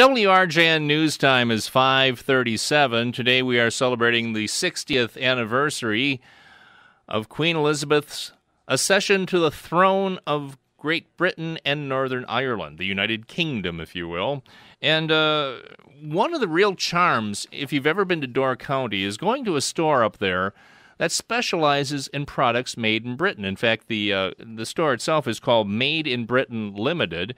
WRJN News Time is 5:37. Today we are celebrating the 60th anniversary of Queen Elizabeth's accession to the throne of Great Britain and Northern Ireland, the United Kingdom, if you will. And one of the real charms, if you've ever been to Door County, is going to a store up there that specializes in products made in Britain. In fact, the store itself is called Made in Britain Limited,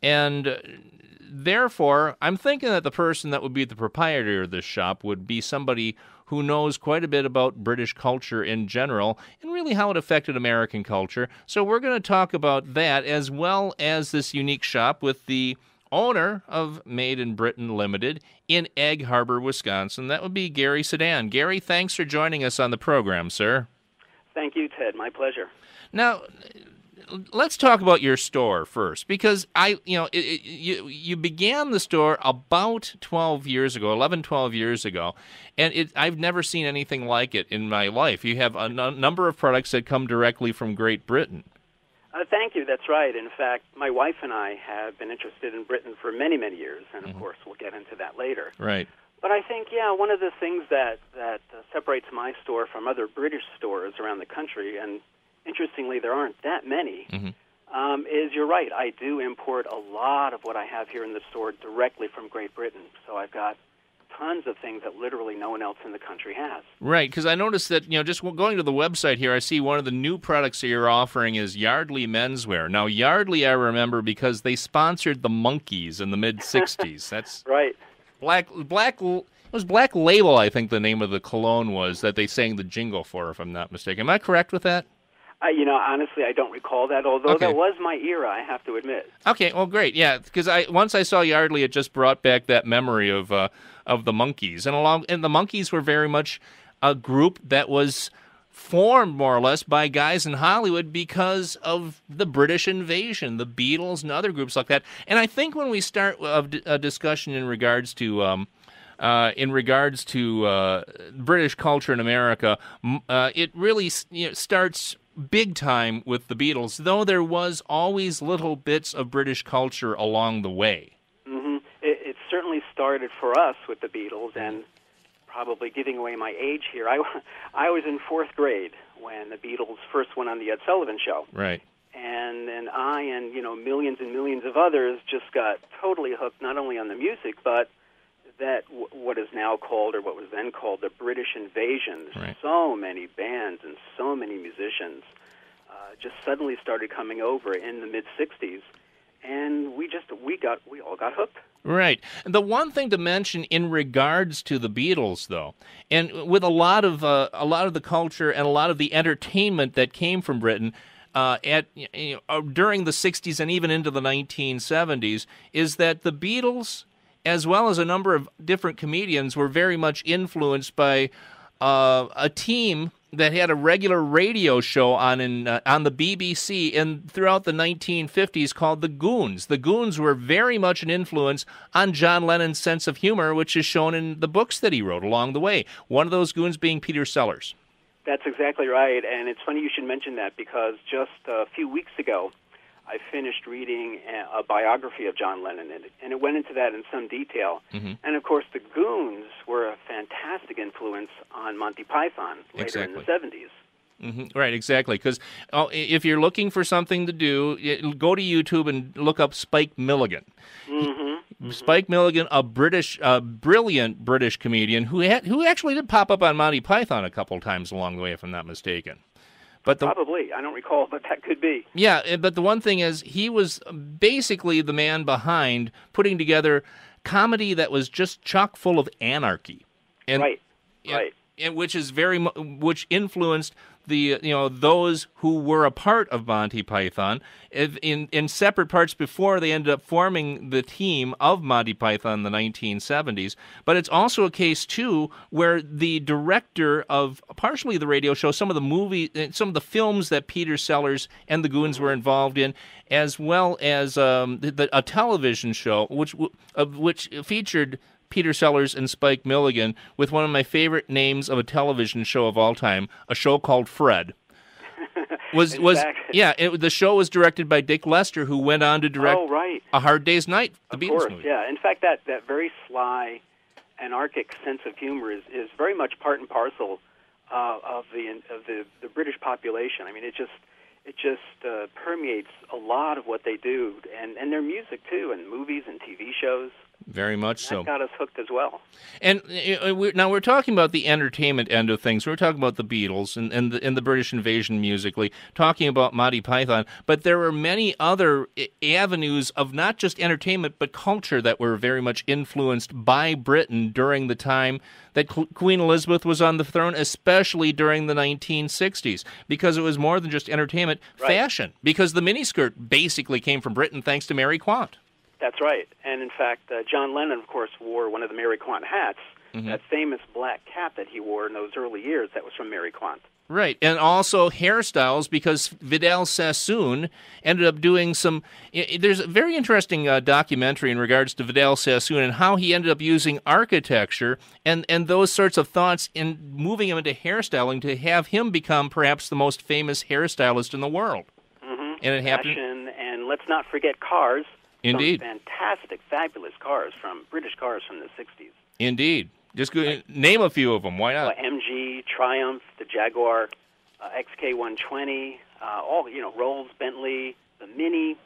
and therefore, I'm thinking that the person that would be the proprietor of this shop would be somebody who knows quite a bit about British culture in general and really how it affected American culture. So we're going to talk about that as well as this unique shop with the owner of Made in Britain Limited in Egg Harbor, Wisconsin. That would be Gary Sedan. Gary, thanks for joining us on the program, sir. Thank you, Ted. My pleasure. Now, let's talk about your store first, because you began the store about 12 years ago, 12 years ago, and I've never seen anything like it in my life. You have a number of products that come directly from Great Britain. Thank you. That's right. In fact, my wife and I have been interested in Britain for many, many years, and of course we'll get into that later. Right. But I think, one of the things that separates my store from other British stores around the country, and interestingly, there aren't that many, is you're right. I do import a lot of what I have here in the store directly from Great Britain. So I've got tons of things that literally no one else in the country has. Right, because I noticed that, just going to the website here, I see one of the new products that you're offering is Yardley Menswear. Now, Yardley I remember because they sponsored the Monkees in the mid-'60s. That's right. It was Black Label, I think the name of the cologne was, that they sang the jingle for, if I'm not mistaken. Am I correct with that? Honestly, I don't recall that, although that was my era, I have to admit. Okay, well, great, yeah, because once I saw Yardley, it just brought back that memory of the Monkees, and the Monkees were very much a group that was formed more or less by guys in Hollywood because of the British invasion, the Beatles and other groups like that. And I think when we start a discussion in regards to British culture in America, it really starts big time with the Beatles, though there was always little bits of British culture along the way. Mm-hmm. It certainly started for us with the Beatles, and probably giving away my age here, I was in fourth grade when the Beatles first went on the Ed Sullivan Show. Right. And then I and millions and millions of others just got totally hooked, not only on the music, but that what is now called, or what was then called, the British invasion. Right. So many bands and so many musicians just suddenly started coming over in the mid-'60s, and we all got hooked. Right. And the one thing to mention in regards to the Beatles, though, and with a lot of the culture and a lot of the entertainment that came from Britain during the 60s and even into the 1970s, is that the Beatles, as well as a number of different comedians, were very much influenced by a team that had a regular radio show on the BBC and throughout the 1950s called the Goons. The Goons were very much an influence on John Lennon's sense of humor, which is shown in the books that he wrote along the way. One of those Goons being Peter Sellers. That's exactly right, and it's funny you should mention that, because just a few weeks ago, I finished reading a biography of John Lennon, and it went into that in some detail. Mm-hmm. And, of course, the Goons were a fantastic influence on Monty Python later in the 70s. Mm-hmm. Right, exactly, because if you're looking for something to do, go to YouTube and look up Spike Milligan. Mm-hmm. Mm-hmm. Spike Milligan, a brilliant British comedian who actually did pop up on Monty Python a couple times along the way, if I'm not mistaken. Probably. I don't recall, but that could be. Yeah, but the one thing is, he was basically the man behind putting together comedy that was just chock full of anarchy. Right. And which influenced those who were a part of Monty Python in separate parts before they ended up forming the team of Monty Python in the 1970s. But it's also a case, too, where the director of partially the radio show, some of the films that Peter Sellers and the Goons were involved in, as well as a television show which featured Peter Sellers and Spike Milligan with one of my favorite names of a television show of all time, a show called Fred. The show was directed by Dick Lester, who went on to direct A Hard Day's Night, the Beatles movie. Yeah. In fact, that very sly, anarchic sense of humor is very much part and parcel of the British population. I mean, it just permeates a lot of what they do, and their music too, and movies and TV shows. Very much so. That got us hooked as well. And now we're talking about the entertainment end of things. We're talking about the Beatles and the British invasion musically, talking about Monty Python. But there were many other avenues of not just entertainment but culture that were very much influenced by Britain during the time that Queen Elizabeth was on the throne, especially during the 1960s, because it was more than just entertainment, fashion. Because the miniskirt basically came from Britain thanks to Mary Quant. That's right. And in fact, John Lennon, of course, wore one of the Mary Quant hats, that famous black cap that he wore in those early years. That was from Mary Quant. Right, and also hairstyles, because Vidal Sassoon ended up doing some... There's a very interesting documentary in regards to Vidal Sassoon and how he ended up using architecture and those sorts of thoughts in moving him into hairstyling to have him become perhaps the most famous hairstylist in the world. And it happened... Fashion, and let's not forget cars. Indeed. Some fantastic, fabulous cars British cars from the 60s. Indeed. Just name a few of them. Why not? MG, Triumph, the Jaguar, XK120, Rolls, Bentley, the Mini,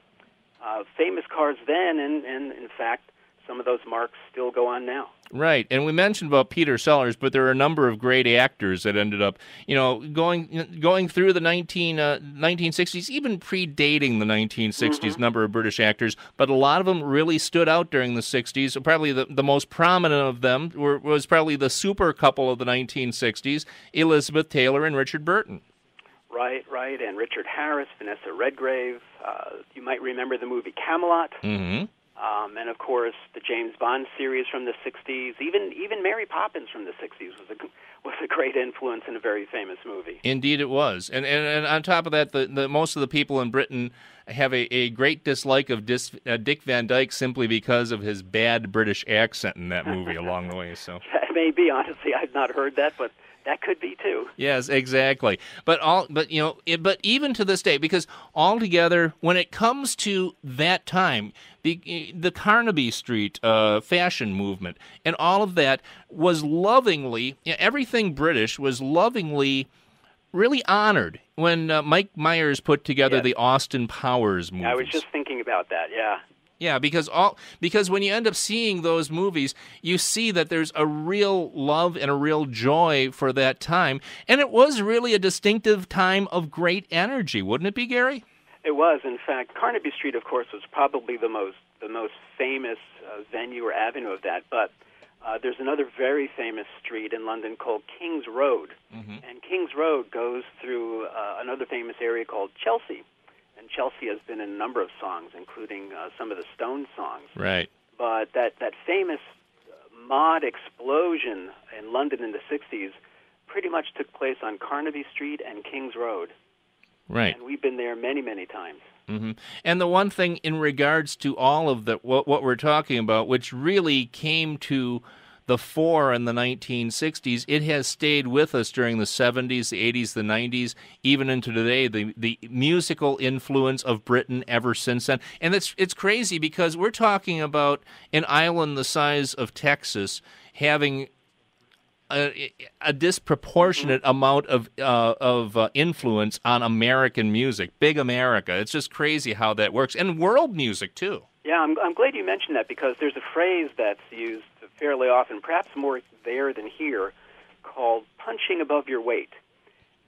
famous cars then, and in fact, some of those marks still go on now. Right, and we mentioned about Peter Sellers, but there are a number of great actors that ended up, going through the 1960s, even predating the 1960s, number of British actors, but a lot of them really stood out during the 60s. Probably the most prominent of them was probably the super couple of the 1960s, Elizabeth Taylor and Richard Burton. Right, and Richard Harris, Vanessa Redgrave. You might remember the movie Camelot. And of course, the James Bond series from the '60s, even Mary Poppins from the '60s was a great influence in a very famous movie. Indeed, it was. And on top of that, the most of the people in Britain have a great dislike of Dick Van Dyke simply because of his bad British accent in that movie along the way. So that may be, honestly, I've not heard that, but that could be too. Yes, exactly. But even to this day, because altogether, when it comes to that time, the Carnaby Street fashion movement and all of that was lovingly, everything British was lovingly really honored when Mike Myers put together the Austin Powers movies. I was just thinking about that. Yeah. Yeah, because when you end up seeing those movies, you see that there's a real love and a real joy for that time, and it was really a distinctive time of great energy, wouldn't it be, Gary? It was. In fact, Carnaby Street, of course, was probably the most famous venue or avenue of that. But there's another very famous street in London called King's Road, and King's Road goes through another famous area called Chelsea. And Chelsea has been in a number of songs, including some of the Stones songs. Right. But that famous mod explosion in London in the 60s pretty much took place on Carnaby Street and King's Road. Right. And we've been there many, many times. And the one thing in regards to all of what we're talking about, which really came to the fore in the 1960s, it has stayed with us during the 70s, the 80s, the 90s, even into today, the musical influence of Britain ever since then. And it's crazy because we're talking about an island the size of Texas having a disproportionate amount of influence on American music, big America. It's just crazy how that works. And world music, too. Yeah, I'm glad you mentioned that because there's a phrase that's used fairly often, perhaps more there than here, called punching above your weight.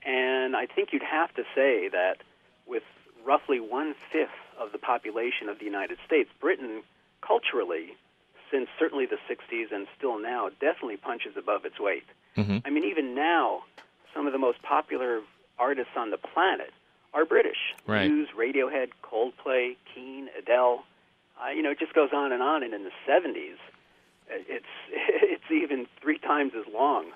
And I think you'd have to say that with roughly 1/5 of the population of the United States, Britain, culturally, since certainly the 60s and still now, definitely punches above its weight. I mean, even now, some of the most popular artists on the planet are British. Right. Muse, Radiohead, Coldplay, Keane, Adele. It just goes on. And in the 70s, it's even 3 times as long.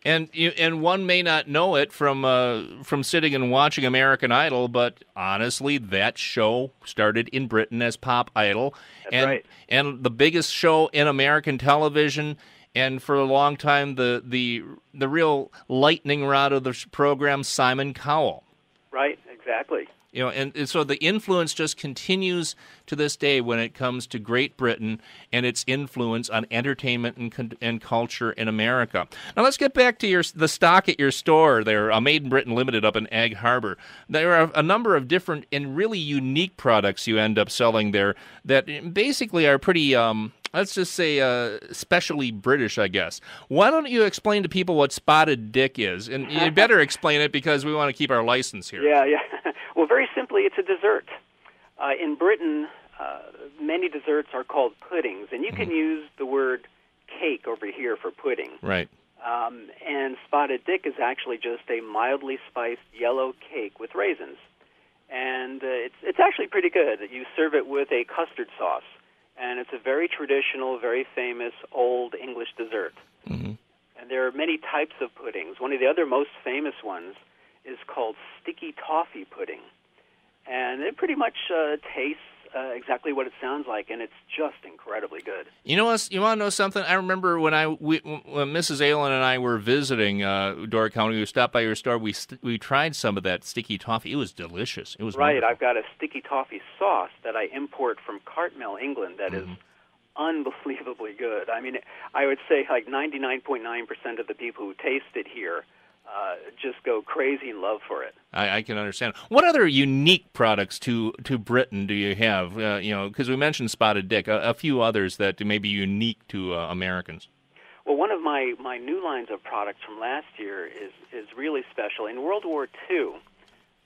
And one may not know it from sitting and watching American Idol, but honestly, that show started in Britain as Pop Idol. That's right. And the biggest show in American television, and for a long time, the real lightning rod of the program, Simon Cowell. Right, You know, and so the influence just continues to this day when it comes to Great Britain and its influence on entertainment and culture in America. Now let's get back to the stock at your store there, Made in Britain Limited up in Egg Harbor. There are a number of different and really unique products you end up selling there that basically are pretty, let's just say, specially British, I guess. Why don't you explain to people what Spotted Dick is? And you better explain it because we want to keep our license here. Yeah. Well, very simply, it's a dessert. In Britain, many desserts are called puddings, and you can use the word cake over here for pudding. Right. And Spotted Dick is actually just a mildly spiced yellow cake with raisins. And it's actually pretty good. You serve it with a custard sauce, and it's a very traditional, very famous old English dessert. Mm-hmm. And there are many types of puddings. One of the other most famous ones is called sticky toffee pudding. And it pretty much tastes exactly what it sounds like, and it's just incredibly good. You know what? You want to know something? I remember when Mrs. Ehlen and I were visiting Door County, we stopped by your store, we tried some of that sticky toffee. It was delicious. It was right. wonderful. I've got a sticky toffee sauce that I import from Cartmel, England, that is unbelievably good. I mean, I would say like 99.9% of the people who taste it here just go crazy in love for it. I can understand. What other unique products to Britain do you have? Because we mentioned Spotted Dick, a few others that may be unique to Americans. Well, one of my new lines of products from last year is really special. In World War II,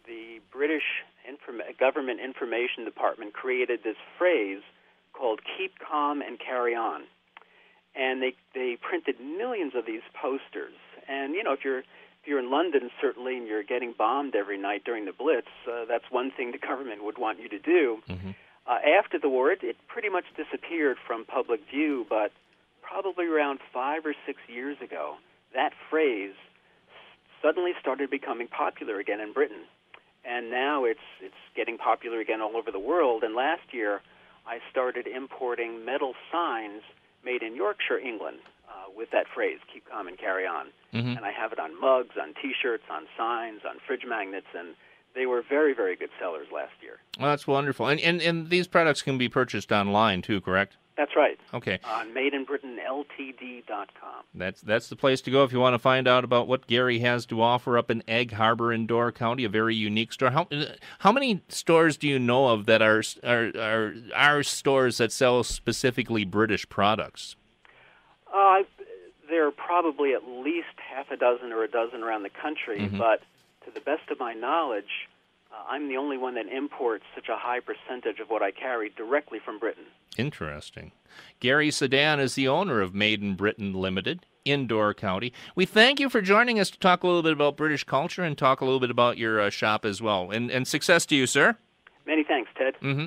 the British Government Information Department created this phrase called "keep calm and carry on." And they printed millions of these posters. And, if you're in London, certainly, and you're getting bombed every night during the Blitz, that's one thing the government would want you to do. Mm-hmm. After the war, it pretty much disappeared from public view, but probably around 5 or 6 years ago, that phrase suddenly started becoming popular again in Britain. And now it's getting popular again all over the world. And last year, I started importing metal signs made in Yorkshire, England, with that phrase, keep calm and carry on. Mm-hmm. And I have it on mugs, on T-shirts, on signs, on fridge magnets, and they were very, very good sellers last year. Well, that's wonderful. And these products can be purchased online, too, correct? That's right. Okay. On madeinbritainltd.com. That's the place to go if you want to find out about what Gary has to offer up in Egg Harbor in Door County, a very unique store. How many stores do you know of that are stores that sell specifically British products? There are probably at least half a dozen or a dozen around the country, but to the best of my knowledge, I'm the only one that imports such a high percentage of what I carry directly from Britain. Interesting. Gary Sedan is the owner of Made in Britain Limited in Door County. We thank you for joining us to talk a little bit about British culture and talk a little bit about your shop as well. And success to you, sir. Many thanks, Ted. Mm-hmm.